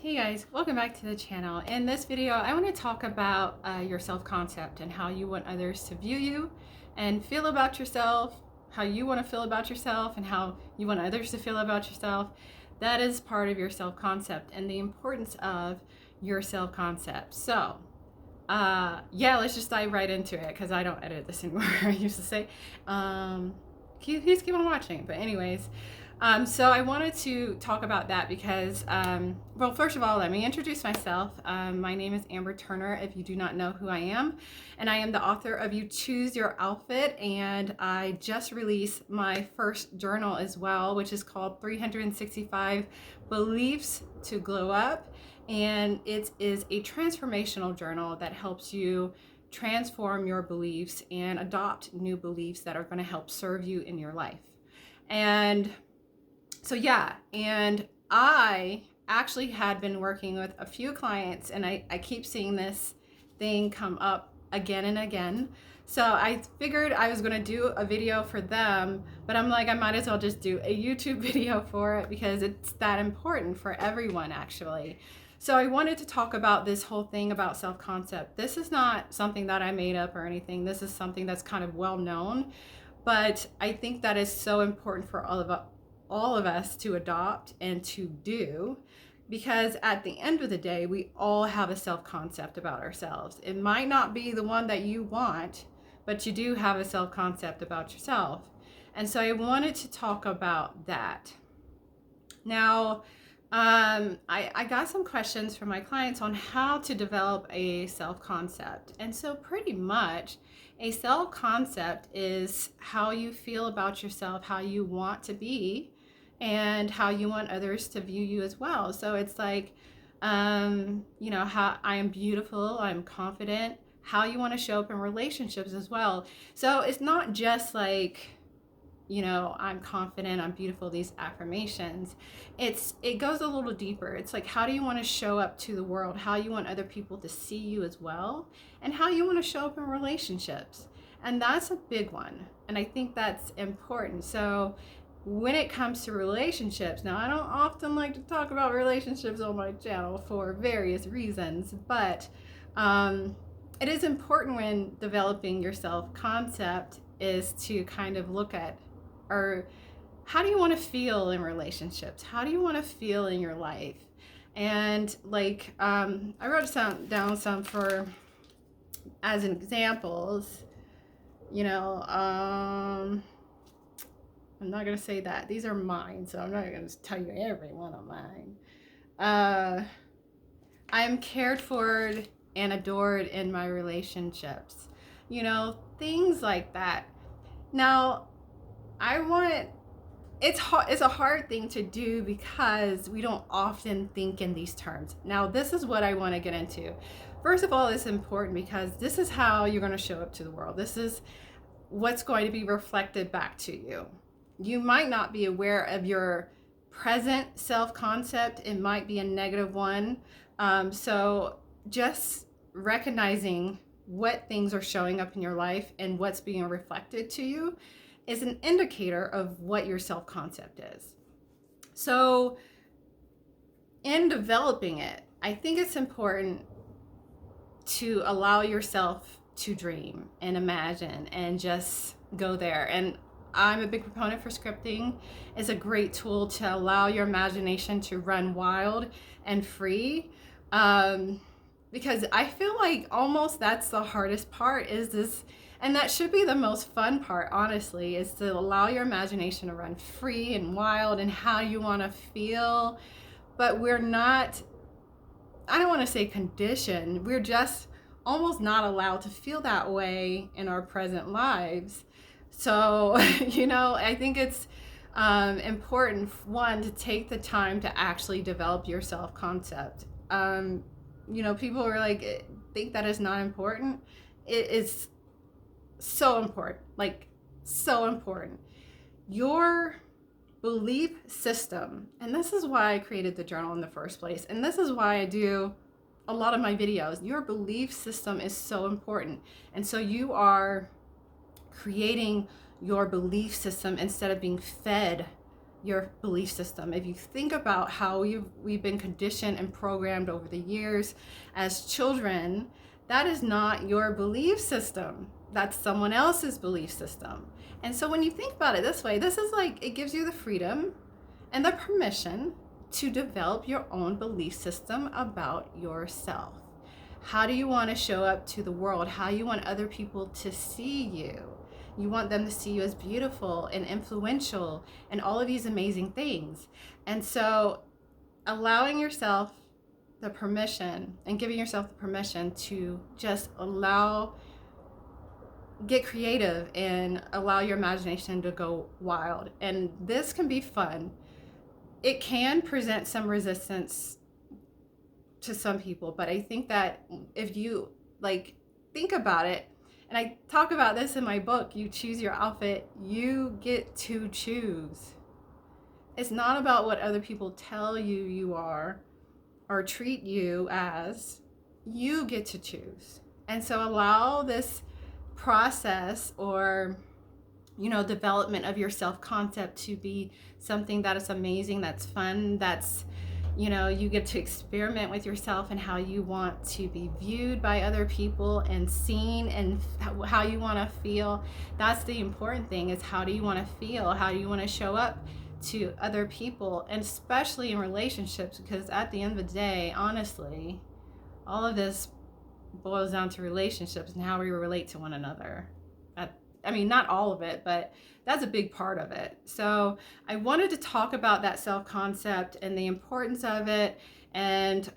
Hey guys, welcome back to the channel. In this video, I want to talk about your self-concept and how you want others to view you and feel about yourself, how you want to feel about yourself and how you want others to feel about yourself. That is part of your self-concept and the importance of your self-concept. So, yeah, let's just dive right into it because I don't edit this anymore. I used to say, please keep on watching. But anyways, so I wanted to talk about that because, well, first of all, let me introduce myself. My name is Amber Turner, if you do not know who I am, and I am the author of You Choose Your Outfit, and I just released my first journal as well, which is called 365 Beliefs to Glow Up, and it is a transformational journal that helps you transform your beliefs and adopt new beliefs that are going to help serve you in your life. And so yeah, and I actually had been working with a few clients, and I keep seeing this thing come up again and again. So I figured I was going to do a video for them, but I'm like, I might as well just do a YouTube video for it because it's that important for everyone actually. So I wanted to talk about this whole thing about self-concept. This is not something that I made up or anything. This is something that's kind of well known, but I think that is so important for all of us to adopt and to do, because at the end of the day, we all have a self-concept about ourselves. It might not be the one that you want, but you do have a self-concept about yourself. And so I wanted to talk about that. Now, I got some questions from my clients on how to develop a self-concept. And so pretty much a self-concept is how you feel about yourself, how you want to be, and how you want others to view you as well. So it's like, how I am beautiful, I'm confident, how you want to show up in relationships as well. So it's not just like, I'm confident, I'm beautiful, these affirmations. It goes a little deeper. It's like, how do you want to show up to the world? How you want other people to see you as well, and how you want to show up in relationships. And that's a big one. And I think that's important. So when it comes to relationships, now I don't often like to talk about relationships on my channel for various reasons, but it is important when developing your self-concept is to kind of look at, or how do you want to feel in relationships? How do you want to feel in your life? And like, I wrote down some for as examples. I'm not going to say that. These are mine, so I'm not going to tell you every one of mine. I am cared for and adored in my relationships. Things like that. Now, it's a hard thing to do because we don't often think in these terms. Now, this is what I want to get into. First of all, it's important because this is how you're going to show up to the world. This is what's going to be reflected back to you. You might not be aware of your present self-concept. It might be a negative one. So just recognizing what things are showing up in your life and what's being reflected to you is an indicator of what your self-concept is. So in developing it, I think it's important to allow yourself to dream and imagine and just go there. And I'm a big proponent for scripting. It's a great tool to allow your imagination to run wild and free. Because I feel like almost that's the hardest part is this, and that should be the most fun part, honestly, is to allow your imagination to run free and wild and how you want to feel. But we're not, I don't want to say conditioned, we're just almost not allowed to feel that way in our present lives. So, I think it's important, one, to take the time to actually develop your self-concept. People are like, think that is not important. It is so important, like so important. Your belief system, and this is why I created the journal in the first place, and this is why I do a lot of my videos. Your belief system is so important. And so you are creating your belief system instead of being fed your belief system. If you think about how we've been conditioned and programmed over the years as children, that is not your belief system. That's someone else's belief system. And so when you think about it this way, this is like, it gives you the freedom and the permission to develop your own belief system about yourself. How do you want to show up to the world? How you want other people to see you? You want them to see you as beautiful and influential and all of these amazing things. And so allowing yourself the permission and giving yourself the permission to just get creative and allow your imagination to go wild. And this can be fun. It can present some resistance to some people, but I think that if you think about it, and I talk about this in my book, You Choose Your Outfit, you get to choose. It's not about what other people tell you you are or treat you as. You get to choose. And so allow this process or development of your self-concept to be something that is amazing, that's fun, that's you get to experiment with yourself and how you want to be viewed by other people and seen, and how you want to feel. That's the important thing, is how do you want to feel? How do you want to show up to other people, and especially in relationships? Because at the end of the day, honestly, all of this boils down to relationships and how we relate to one another. Not all of it, but that's a big part of it. So I wanted to talk about that self-concept and the importance of it. And,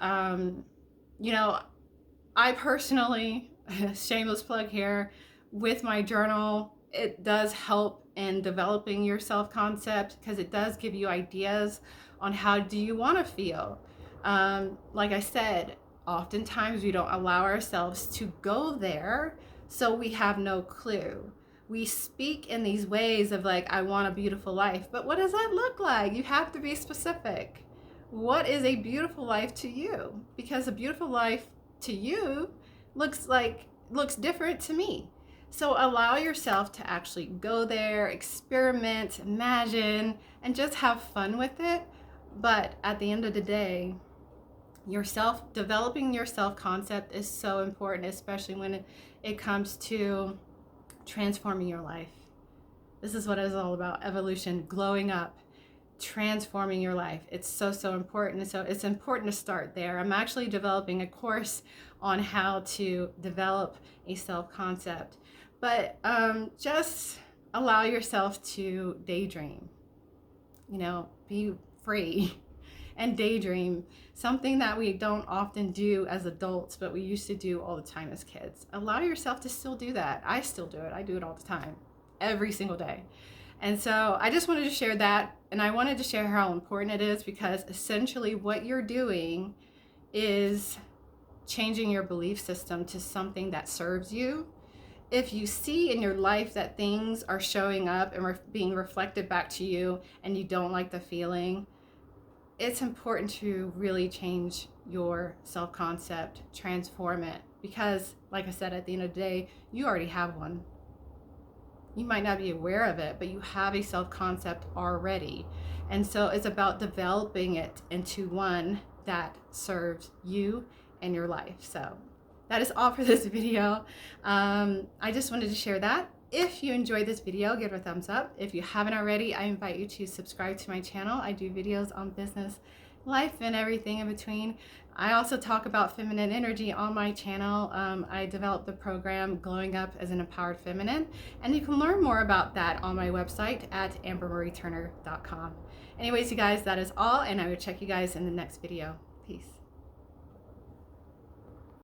I personally, shameless plug here, with my journal, it does help in developing your self-concept, because it does give you ideas on how do you want to feel. Like I said, oftentimes we don't allow ourselves to go there, so we have no clue. We speak in these ways of I want a beautiful life, but what does that look like? You have to be specific. What is a beautiful life to you? Because a beautiful life to you looks different to me. So allow yourself to actually go there, experiment, imagine, and just have fun with it. But at the end of the day, developing your self-concept is so important, especially when it comes to transforming your life. This is what it's all about: evolution, glowing up, transforming your life. It's so important. So it's important to start there. I'm actually developing a course on how to develop a self-concept, but just allow yourself to daydream, be free and daydream, something that we don't often do as adults, but we used to do all the time as kids. Allow yourself to still do that. I still do it. I do it all the time, every single day. And so I just wanted to share that, and I wanted to share how important it is, because essentially what you're doing is changing your belief system to something that serves you. If you see in your life that things are showing up and being reflected back to you and you don't like the feeling, it's important to really change your self-concept, transform it, because like I said, at the end of the day, you already have one. You might not be aware of it, but you have a self-concept already. And so it's about developing it into one that serves you and your life. So that is all for this video. I just wanted to share that. If you enjoyed this video, give it a thumbs up. If you haven't already, I invite you to subscribe to my channel. I do videos on business, life, and everything in between. I also talk about feminine energy on my channel. I developed the program Glowing Up as an Empowered Feminine, and you can learn more about that on my website at ambermarieturner.com. Anyways, you guys, that is all, and I will check you guys in the next video. Peace.